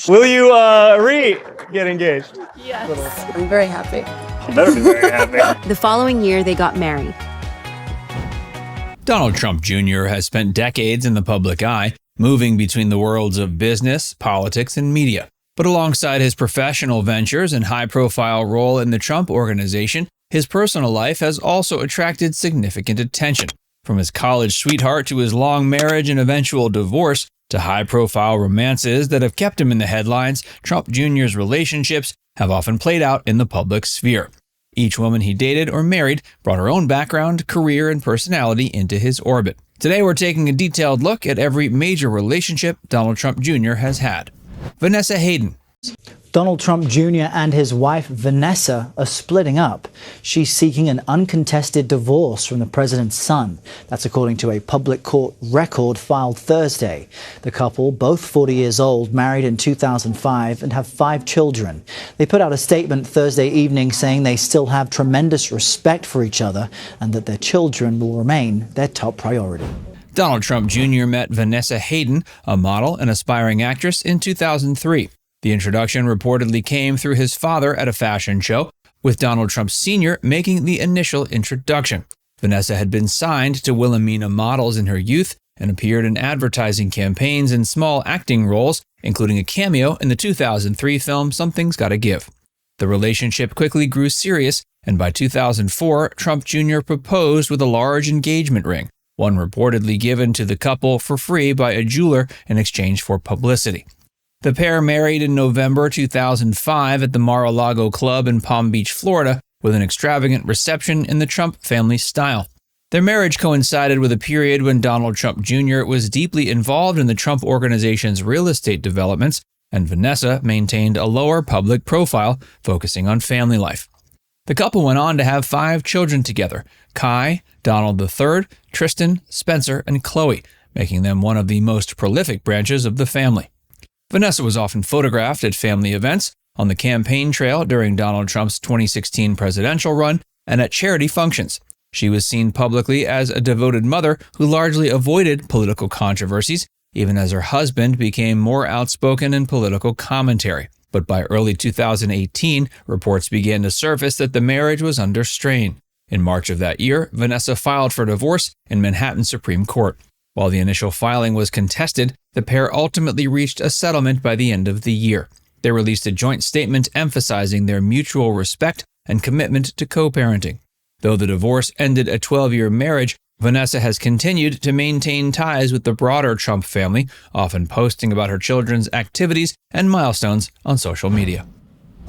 Will you get engaged? Yes. I'm very happy. You better be very happy. The following year, they got married. Donald Trump Jr. has spent decades in the public eye, moving between the worlds of business, politics, and media. But alongside his professional ventures and high-profile role in the Trump Organization, his personal life has also attracted significant attention. From his college sweetheart to his long marriage and eventual divorce, to high-profile romances that have kept him in the headlines, Trump Jr.'s relationships have often played out in the public sphere. Each woman he dated or married brought her own background, career, and personality into his orbit. Today we're taking a detailed look at every major relationship Donald Trump Jr. has had. Vanessa Haydon. Donald Trump Jr. and his wife Vanessa are splitting up. She's seeking an uncontested divorce from the president's son. That's according to a public court record filed Thursday. The couple, both 40 years old, married in 2005 and have 5 children. They put out a statement Thursday evening saying they still have tremendous respect for each other and that their children will remain their top priority. Donald Trump Jr. met Vanessa Haydon, a model and aspiring actress, in 2003. The introduction reportedly came through his father at a fashion show, with Donald Trump Sr. making the initial introduction. Vanessa had been signed to Wilhelmina Models in her youth and appeared in advertising campaigns and small acting roles, including a cameo in the 2003 film Something's Gotta Give. The relationship quickly grew serious, and by 2004, Trump Jr. proposed with a large engagement ring, one reportedly given to the couple for free by a jeweler in exchange for publicity. The pair married in November 2005 at the Mar-a-Lago Club in Palm Beach, Florida, with an extravagant reception in the Trump family style. Their marriage coincided with a period when Donald Trump Jr. was deeply involved in the Trump Organization's real estate developments, and Vanessa maintained a lower public profile, focusing on family life. The couple went on to have 5 children together: Kai, Donald III, Tristan, Spencer, and Chloe, making them one of the most prolific branches of the family. Vanessa was often photographed at family events, on the campaign trail during Donald Trump's 2016 presidential run, and at charity functions. She was seen publicly as a devoted mother who largely avoided political controversies, even as her husband became more outspoken in political commentary. But by early 2018, reports began to surface that the marriage was under strain. In March of that year, Vanessa filed for divorce in Manhattan Supreme Court. While the initial filing was contested, the pair ultimately reached a settlement by the end of the year. They released a joint statement emphasizing their mutual respect and commitment to co-parenting. Though the divorce ended a 12-year marriage, Vanessa has continued to maintain ties with the broader Trump family, often posting about her children's activities and milestones on social media.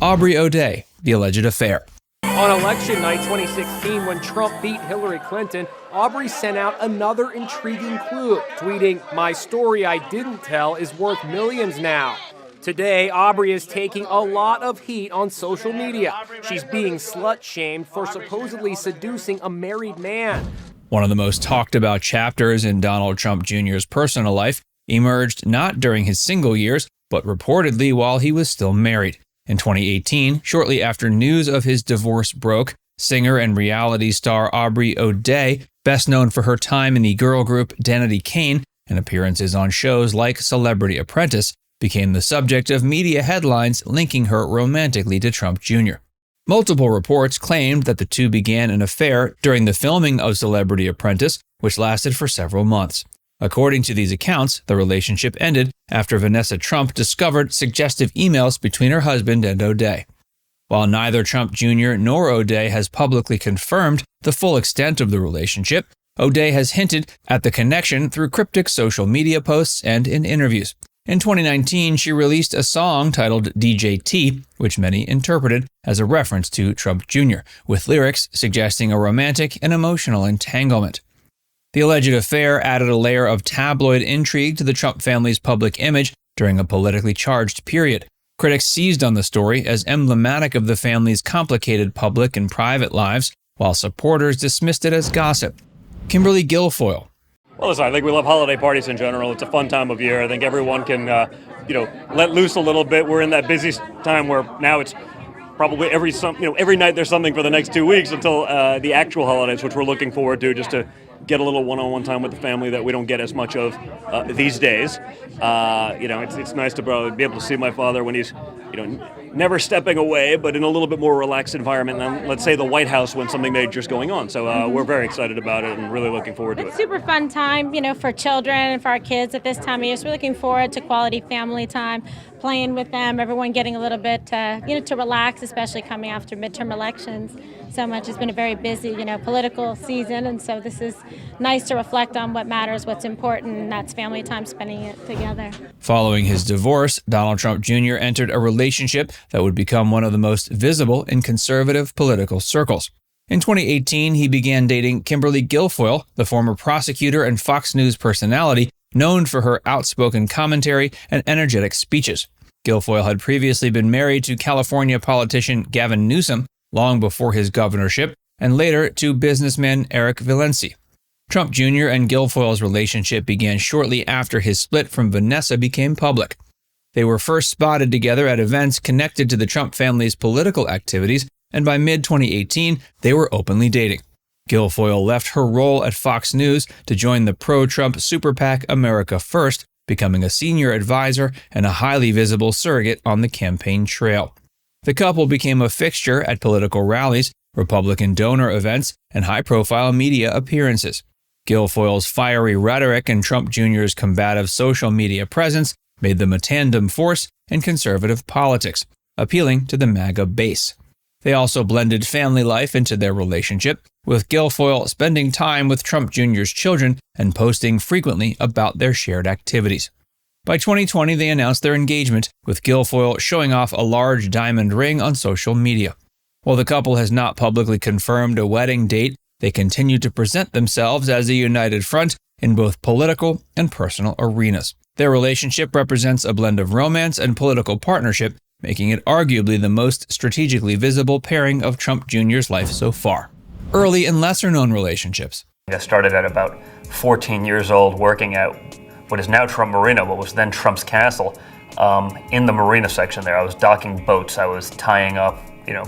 Aubrey O'Day, the alleged affair. On election night 2016, when Trump beat Hillary Clinton, Aubrey sent out another intriguing clue, tweeting, "My story I didn't tell is worth millions now." Today, Aubrey is taking a lot of heat on social media. She's being slut-shamed for supposedly seducing a married man. One of the most talked about chapters in Donald Trump Jr.'s personal life emerged not during his single years, but reportedly while he was still married. In 2018, shortly after news of his divorce broke, singer and reality star Aubrey O'Day, best known for her time in the girl group Danity Kane and appearances on shows like Celebrity Apprentice, became the subject of media headlines linking her romantically to Trump Jr. Multiple reports claimed that the two began an affair during the filming of Celebrity Apprentice, which lasted for several months. According to these accounts, the relationship ended after Vanessa Trump discovered suggestive emails between her husband and O'Day. While neither Trump Jr. nor O'Day has publicly confirmed the full extent of the relationship, O'Day has hinted at the connection through cryptic social media posts and in interviews. In 2019, she released a song titled DJT, which many interpreted as a reference to Trump Jr., with lyrics suggesting a romantic and emotional entanglement. The alleged affair added a layer of tabloid intrigue to the Trump family's public image during a politically charged period. Critics seized on the story as emblematic of the family's complicated public and private lives, while supporters dismissed it as gossip. Kimberly Guilfoyle. Well, listen, I think we love holiday parties in general. It's a fun time of year. I think everyone can, let loose a little bit. We're in that busy time where now it's probably every night there's something for the next 2 weeks until the actual holidays, which we're looking forward to, just to get a little one-on-one time with the family that we don't get as much of these days. It's nice to be able to see my father when he's, never stepping away, but in a little bit more relaxed environment than, let's say, the White House when something major is going on. So we're very excited about it and really looking forward to it. It's super fun time, for children and for our kids at this time of year. So we're looking forward to quality family time, playing with them, everyone getting a little bit, to relax, especially coming after midterm elections. So much. It's been a very busy, political season, and so this is nice to reflect on what matters, what's important, and that's family time, spending it together. Following his divorce, Donald Trump Jr. entered a relationship that would become one of the most visible in conservative political circles. In 2018, he began dating Kimberly Guilfoyle, the former prosecutor and Fox News personality known for her outspoken commentary and energetic speeches. Guilfoyle had previously been married to California politician Gavin Newsom long before his governorship, and later to businessman Eric Valenci. Trump Jr. and Guilfoyle's relationship began shortly after his split from Vanessa became public. They were first spotted together at events connected to the Trump family's political activities, and by mid-2018, they were openly dating. Guilfoyle left her role at Fox News to join the pro-Trump super PAC America First, becoming a senior advisor and a highly visible surrogate on the campaign trail. The couple became a fixture at political rallies, Republican donor events, and high-profile media appearances. Guilfoyle's fiery rhetoric and Trump Jr.'s combative social media presence made them a tandem force in conservative politics, appealing to the MAGA base. They also blended family life into their relationship, with Guilfoyle spending time with Trump Jr.'s children and posting frequently about their shared activities. By 2020, they announced their engagement, with Guilfoyle showing off a large diamond ring on social media. While the couple has not publicly confirmed a wedding date, they continue to present themselves as a united front in both political and personal arenas. Their relationship represents a blend of romance and political partnership, making it arguably the most strategically visible pairing of Trump Jr.'s life so far. Early and lesser-known relationships. I started at about 14 years old working at what is now Trump Marina, what was then Trump's Castle. In the marina section there, I was docking boats, I was tying up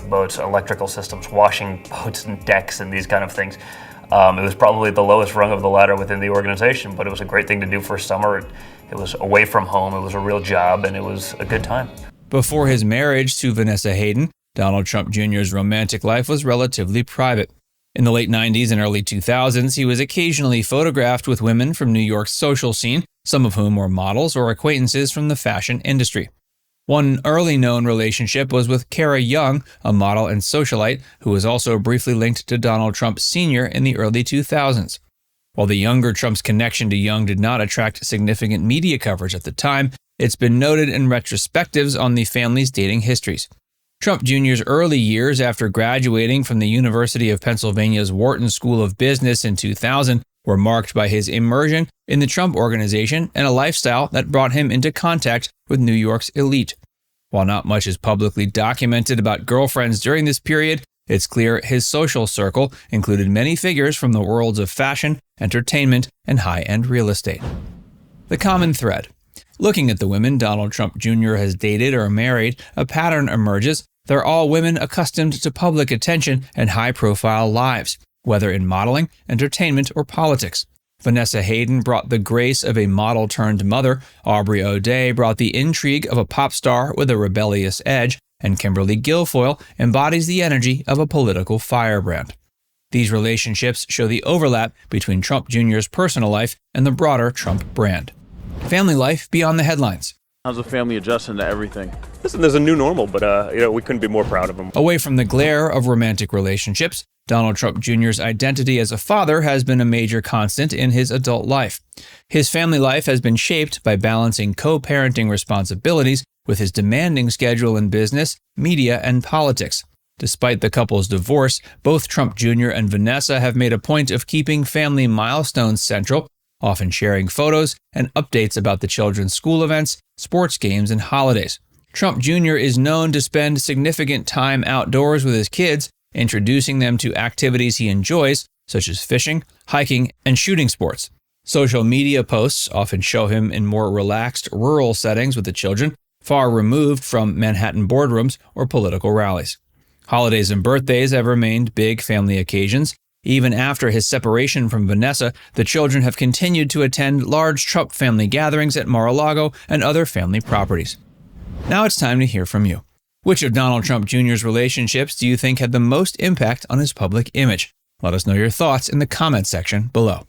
boats, electrical systems, washing boats and decks and these kind of things. It was probably the lowest rung of the ladder within the organization, but it was a great thing to do for summer. It was away from home, it was a real job, and it was a good time. Before his marriage to Vanessa Haydon, Donald Trump Jr.'s romantic life was relatively private. In the late 90s and early 2000s, he was occasionally photographed with women from New York's social scene, some of whom were models or acquaintances from the fashion industry. One early known relationship was with Kara Young, a model and socialite who was also briefly linked to Donald Trump Sr. in the early 2000s. While the younger Trump's connection to Young did not attract significant media coverage at the time, it's been noted in retrospectives on the family's dating histories. Trump Jr.'s early years after graduating from the University of Pennsylvania's Wharton School of Business in 2000 were marked by his immersion in the Trump Organization and a lifestyle that brought him into contact with New York's elite. While not much is publicly documented about girlfriends during this period, it's clear his social circle included many figures from the worlds of fashion, entertainment, and high-end real estate. The common thread. Looking at the women Donald Trump Jr. has dated or married, a pattern emerges. They're all women accustomed to public attention and high-profile lives, whether in modeling, entertainment, or politics. Vanessa Haydon brought the grace of a model-turned-mother, Aubrey O'Day brought the intrigue of a pop star with a rebellious edge, and Kimberly Guilfoyle embodies the energy of a political firebrand. These relationships show the overlap between Trump Jr.'s personal life and the broader Trump brand. Family life beyond the headlines. How's the family adjusting to everything? Listen, there's a new normal, but we couldn't be more proud of him. Away from the glare of romantic relationships, Donald Trump Jr.'s identity as a father has been a major constant in his adult life. His family life has been shaped by balancing co-parenting responsibilities with his demanding schedule in business, media, and politics. Despite the couple's divorce, both Trump Jr. and Vanessa have made a point of keeping family milestones central, often sharing photos and updates about the children's school events, sports games, and holidays. Trump Jr. is known to spend significant time outdoors with his kids, introducing them to activities he enjoys, such as fishing, hiking, and shooting sports. Social media posts often show him in more relaxed, rural settings with the children, far removed from Manhattan boardrooms or political rallies. Holidays and birthdays have remained big family occasions. Even after his separation from Vanessa, the children have continued to attend large Trump family gatherings at Mar-a-Lago and other family properties. Now it's time to hear from you. Which of Donald Trump Jr.'s relationships do you think had the most impact on his public image? Let us know your thoughts in the comments section below.